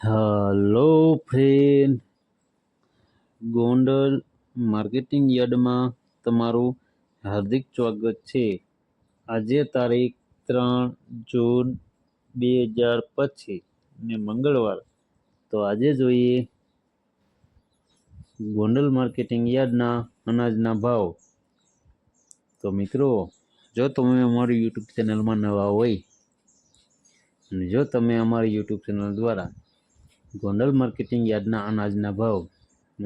Hello friend, Gondal marketing યાર્ડમાં તમારું હાર્દિક સ્વાગત છે. આજે તારીખ 3 જૂન 2025 ને મંગળવાર. તો આજે જોઈએ ગોંડલ માર્કેટિંગ યાર્ડના અનાજના ભાવ. તો મિત્રો, જો તમે અમારી યુટ્યુબ ચેનલમાં નવા હોય અને જો તમે અમારી યુટ્યુબ ચેનલ દ્વારા ગોંડલ માર્કેટિંગ યાર્ડના અનાજના ભાવ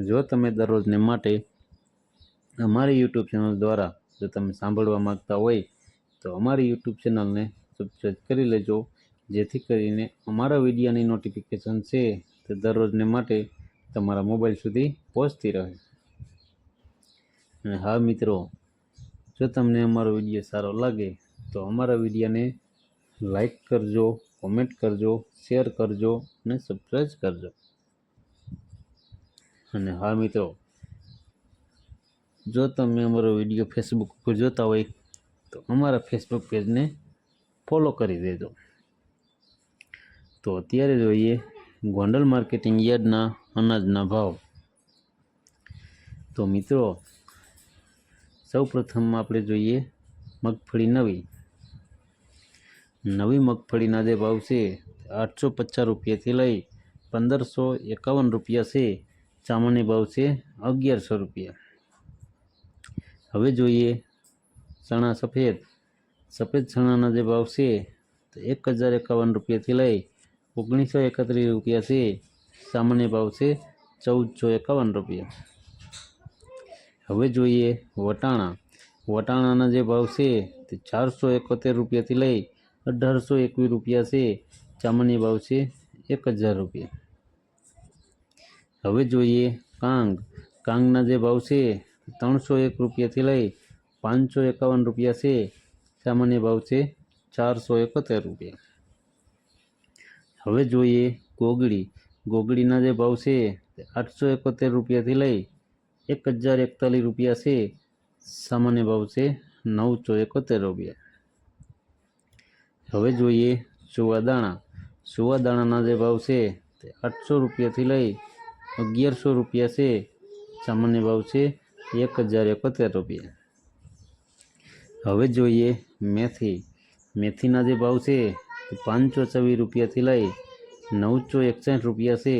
જો તમે દરરોજને માટે અમારી યુટ્યુબ ચેનલ દ્વારા જો તમે સાંભળવા માંગતા હોય તો અમારી યુટ્યુબ ચેનલને સબસ્ક્રાઈબ કરી લેજો, જેથી કરીને અમારા વિડીયોની નોટિફિકેશન છે તે દરરોજને માટે તમારા મોબાઈલ સુધી પહોંચતી રહે. અને હા મિત્રો, જો તમને અમારો વિડીયો સારો લાગે તો અમારા વિડીયોને લાઈક કરજો, કોમેન્ટ કરજો, શેર કરજો અને સબસ્ક્રાઈબ કરજો. અને હા મિત્રો, જો તમે અમારો વિડીયો ફેસબુક ઉપર જોતા હોય તો અમારા ફેસબુક પેજને ફોલો કરી દેજો. તો અત્યારે જોઈએ ગોંડલ માર્કેટિંગ યાર્ડના અનાજના ભાવ. તો મિત્રો, સૌ પ્રથમ આપણે જોઈએ મગફળી નવી મગફળીના જે ભાવ છે 850 રૂપિયાથી લઈ 1551 રૂપિયા છે. સામાન્ય ભાવ છે 1100 રૂપિયા. હવે જોઈએ ચણા સફેદ ચણાના જે ભાવ છે તો 1051 રૂપિયાથી લઈ 1931 રૂપિયા છે. સામાન્ય ભાવ છે 1451 રૂપિયા. હવે જોઈએ વટાણાના જે ભાવ છે તે 471 રૂપિયાથી લઈ 1821 રૂપિયા છે. સામાન્ય ભાવ છે 1000 રૂપિયા. હવે જોઈએ કાંગના જે ભાવ છે 301 રૂપિયાથી લઈ 551 રૂપિયા છે. સામાન્ય ભાવ છે 471 રૂપિયા. હવે જોઈએ ગોગડીના જે ભાવ છે 871 રૂપિયાથી લઈ 1041 રૂપિયા છે. સામાન્ય ભાવ છે 971 રૂપિયા. હવે જોઈએ સુવાદાણાના જે ભાવ છે તે 800 રૂપિયાથી લઈ 1100 રૂપિયા છે. સામાન્ય ભાવ છે 1071 રૂપિયા. હવે જોઈએ મેથીના જે ભાવ છે તે 524 રૂપિયાથી લઈ 961 રૂપિયા છે.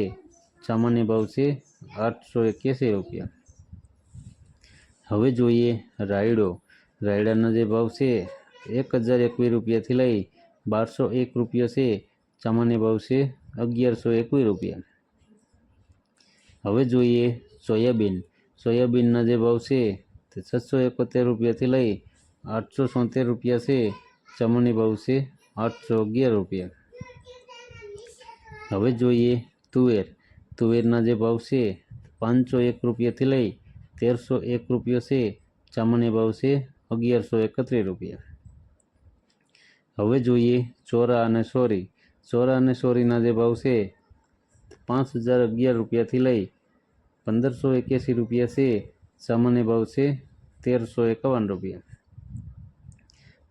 સામાન્ય ભાવ છે 881 રૂપિયા. હવે જોઈએ રાયડાના જે ભાવ છે 1021 રૂપિયાથી લઈ 1201 રૂપિયા છે. સામાન્ય ભાવ છે 1121 રૂપિયા. હવે જોઈએ સોયાબીનના જે ભાવ છે તે 671 રૂપિયાથી લઈ 876 રૂપિયા છે. સામાન્ય ભાવ છે 811 રૂપિયા. હવે જોઈએ તુવેરના જે ભાવ છે 501 રૂપિયાથી લઈ 1301 રૂપિયા છે. સામાન્ય ભાવ છે 1131 રૂપિયા. હવે જોઈએ ચોરા અને સોરીના જે ભાવ છે 5011 રૂપિયાથી લઈ 1581 રૂપિયા છે. સામાન્ય ભાવ છે 1351 રૂપિયા.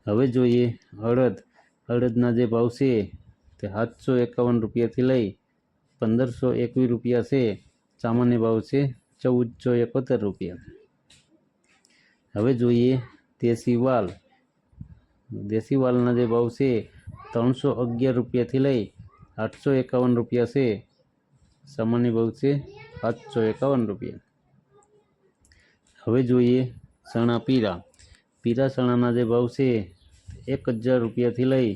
હવે જોઈએ અડદના જે ભાવ છે તે 751 રૂપિયાથી લઈ 1521 રૂપિયા છે. સામાન્ય ભાવ છે 1471 રૂપિયા. હવે જોઈએ દેશી વાલના જે ભાવ છે 311 રૂપિયાથી લઈ 851 રૂપિયા છે. સામાન્ય ભાવ છે 751 રૂપિયા. હવે જોઈએ પીળા ચણાના જે ભાવ છે 1000 રૂપિયાથી લઈ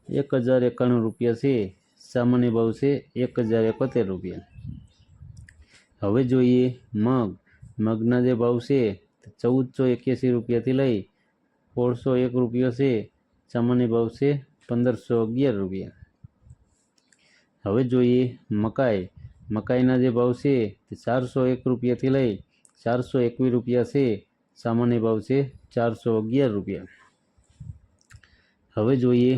1091 રૂપિયા છે. સામાન્ય ભાવ છે 1071 રૂપિયા. હવે જોઈએ મગના જે ભાવ છે 1481 રૂપિયાથી લઈ 1601 રૂપિયા છે. સામાન્ય ભાવ છે 1511 રૂપિયા. હવે જોઈએ મકાઈના જે ભાવ છે તે 401 રૂપિયાથી લઈ 421 રૂપિયા છે. સામાન્ય ભાવ છે 411 રૂપિયા. હવે જોઈએ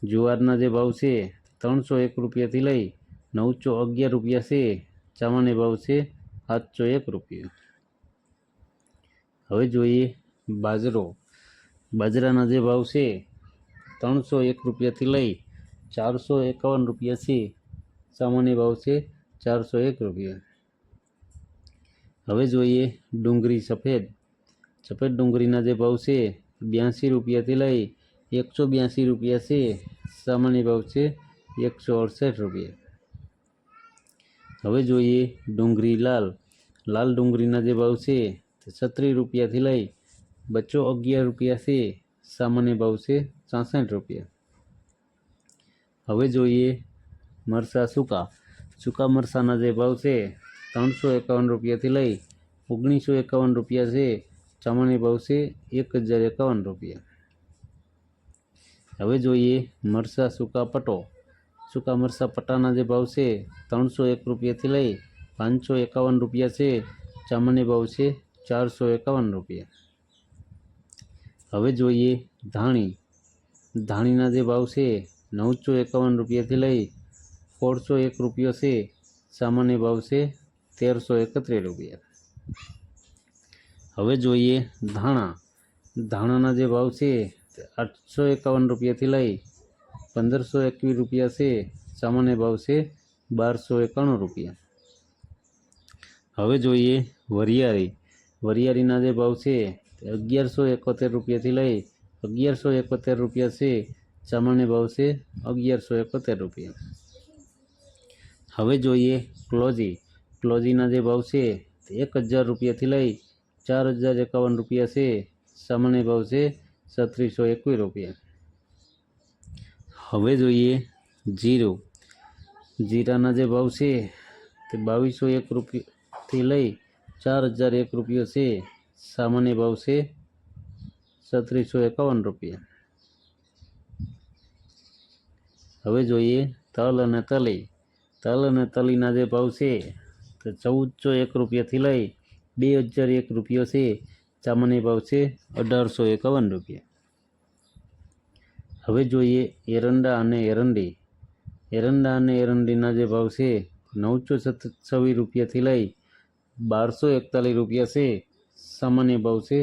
જુવારના જે ભાવ છે 301 રૂપિયાથી લઈ 911 રૂપિયા છે. સામાન્ય ભાવ છે 701 રૂપિયા. હવે જોઈએ બાજરાના જે ભાવ છે 301 રૂપિયાથી લઈ 451 રૂપિયા છે. સામાન્ય ભાવ છે 401 રૂપિયા। હવે જોઈએ ડુંગળી સફેદ। સફેદ ડુંગળીના જે ભાવ છે 82 રૂપિયાથી લઈ 182 રૂપિયા છે। સામાન્ય ભાવ છે 168 રૂપિયા। હવે જોઈએ ડુંગળી લાલ। લાલ ડુંગળીના જે ભાવ છે 36 રૂપિયાથી લઈ 211 રૂપિયા છે। સામાન્ય ભાવ છે 66 રૂપિયા। હવે જોઈએ મરચાં સૂકા। સૂકા મરચાંના જે ભાવ છે 351 રૂપિયાથી લઈ 1951 રૂપિયા છે। સામાન્ય ભાવ છે 1051 રૂપિયા। હવે જોઈએ મરચાં સૂકા પટ્ટો। સૂકા મરચાં પટ્ટાના જે ભાવ છે 301 રૂપિયાથી લઈ 551 રૂપિયા છે। સામાન્ય ભાવ છે 451 રૂપિયા। હવે જોઈએ ધાણી। ધાણીના જે ભાવ છે 951 રૂપિયાથી લઈ 401 રૂપિયો છે। સામાન્ય ભાવ છે 1331 રૂપિયા। હવે જોઈએ ધાણા। ધાણાના જે ભાવ છે 851 રૂપિયાથી લઈ 1521 રૂપિયા છે। સામાન્ય ભાવ છે 1291 રૂપિયા। હવે જોઈએ વરિયાળી। વરિયાળીના જે ભાવ છે 1171 રૂપિયાથી લઈ 1171 રૂપિયા છે। સામાન્ય ભાવ છે 1171 રૂપિયા। હવે જોઈએ ક્લોજી। ક્લોજીના જે ભાવ છે 1000 રૂપિયાથી લઈ 4051 રૂપિયા છે। સામાન્ય ભાવ છે 3621 રૂપિયા। હવે જોઈએ જીરું। જીરાના જે ભાવ છે તે 2201 રૂપિયાથી લઈ 4001 રૂપિયો છે। સામાન્ય ભાવ છે 3651 રૂપિયા। હવે જોઈએ તલ અને તલી। તલ અને તલીના જે ભાવ છે તે 1401 રૂપિયાથી લઈ 2001 રૂપિયો છે। સામાન્ય ભાવ છે 1851 રૂપિયા। હવે જોઈએ એરંડા અને એરંડી। એરંડા અને એરંડીના જે ભાવ છે 926 રૂપિયાથી લઈ 1241 રૂપિયા છે। સામાન્ય ભાવ છે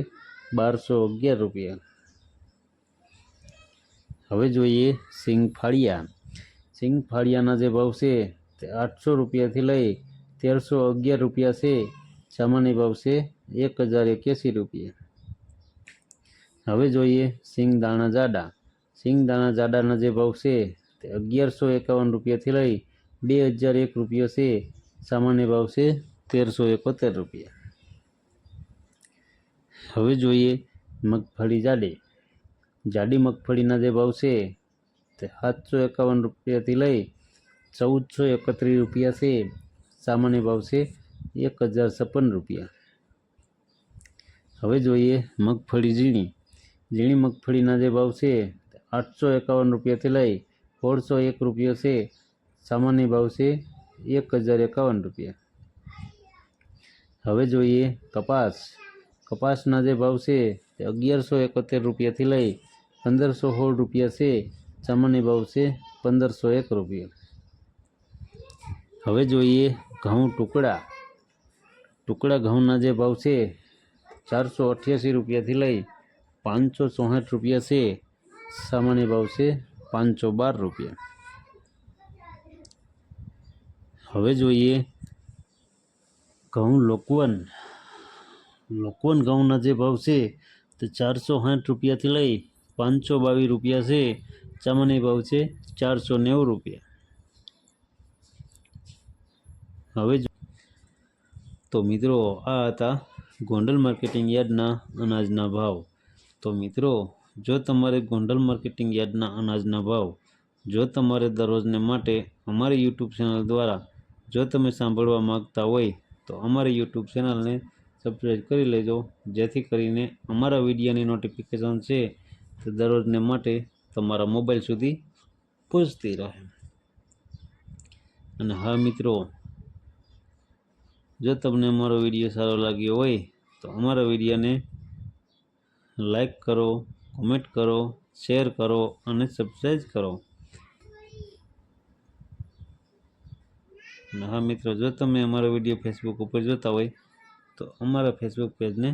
1211 રૂપિયા। હવે જોઈએ સિંગફાળિયા। સિંગફાળિયાના જે ભાવ છે તે 800 રૂપિયાથી લઈ 1311 રૂપિયા છે। સામાન્ય ભાવ છે 1081 રૂપિયા। હવે જોઈએ સિંગદાણા જાડા। સિંગદાણા જાડાના જે ભાવ છે તે 1151 રૂપિયાથી લઈ 2001 રૂપિયો છે। સામાન્ય ભાવ છે 1371 રૂપિયા। હવે જોઈએ મગફળી જાડી। જાડી મગફળીના જે ભાવ છે તે 751 રૂપિયાથી લઈ 1431 રૂપિયા છે। સામાન્ય ભાવ છે 1056 રૂપિયા। હવે જોઈએ મગફળી ઝીણી। ઝીણી મગફળીના જે ભાવ છે 851 રૂપિયાથી લઈ 1601 રૂપિયો છે। સામાન્ય ભાવ છે 1051 રૂપિયા। હવે જોઈએ કપાસ। કપાસના જે ભાવ છે તે 1171 રૂપિયાથી લઈ 1516 રૂપિયા છે। સામાન્ય ભાવ છે 1501 રૂપિયા। હવે જોઈએ ઘઉં ટુકડા। ટુકડા ઘઉંના જે ભાવ છે 488 રૂપિયાથી લઈ 564 રૂપિયા છે। સામાન્ય ભાવ છે 512 રૂપિયા। હવે જોઈએ ઘઉં લોકવન। લોકવન ઘઉંના જે ભાવ છે તે 460 રૂપિયાથી લઈ 522 રૂપિયા છે। સામાન્ય ભાવ છે 490 રૂપિયા। હવે તો મિત્રો આ હતા ગોંડલ માર્કેટિંગ યાર્ડના અનાજના ભાવ। તો મિત્રો જો તમારે ગોંડલ માર્કેટિંગ યાર્ડના અનાજના ભાવ જો તમારે દરરોજને માટે અમારી યુટ્યુબ ચેનલ દ્વારા જો તમે સાંભળવા માગતા હોય તો અમારી યુટ્યુબ ચેનલને સબસ્ક્રાઈબ કરી લેજો, જેથી કરીને અમારા વિડીયોની નોટિફિકેશન છે તે દરરોજને માટે તમારા મોબાઈલ સુધી પહોંચતી રહે। અને હા મિત્રો, જો તમને અમારો વિડીયો સારો લાગ્યો હોય તો અમારા વિડીયોને લાઈક કરો, કોમેન્ટ કરો, શેર કરો અને સબસ્ક્રાઈબ કરો। અને હા મિત્રો, જો તમે અમારો વિડીયો ફેસબુક ઉપર જોતા હોય તો અમારા ફેસબુક પેજને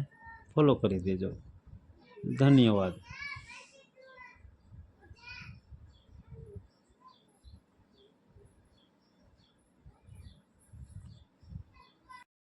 ફોલો કરી દેજો। ધન્યવાદ।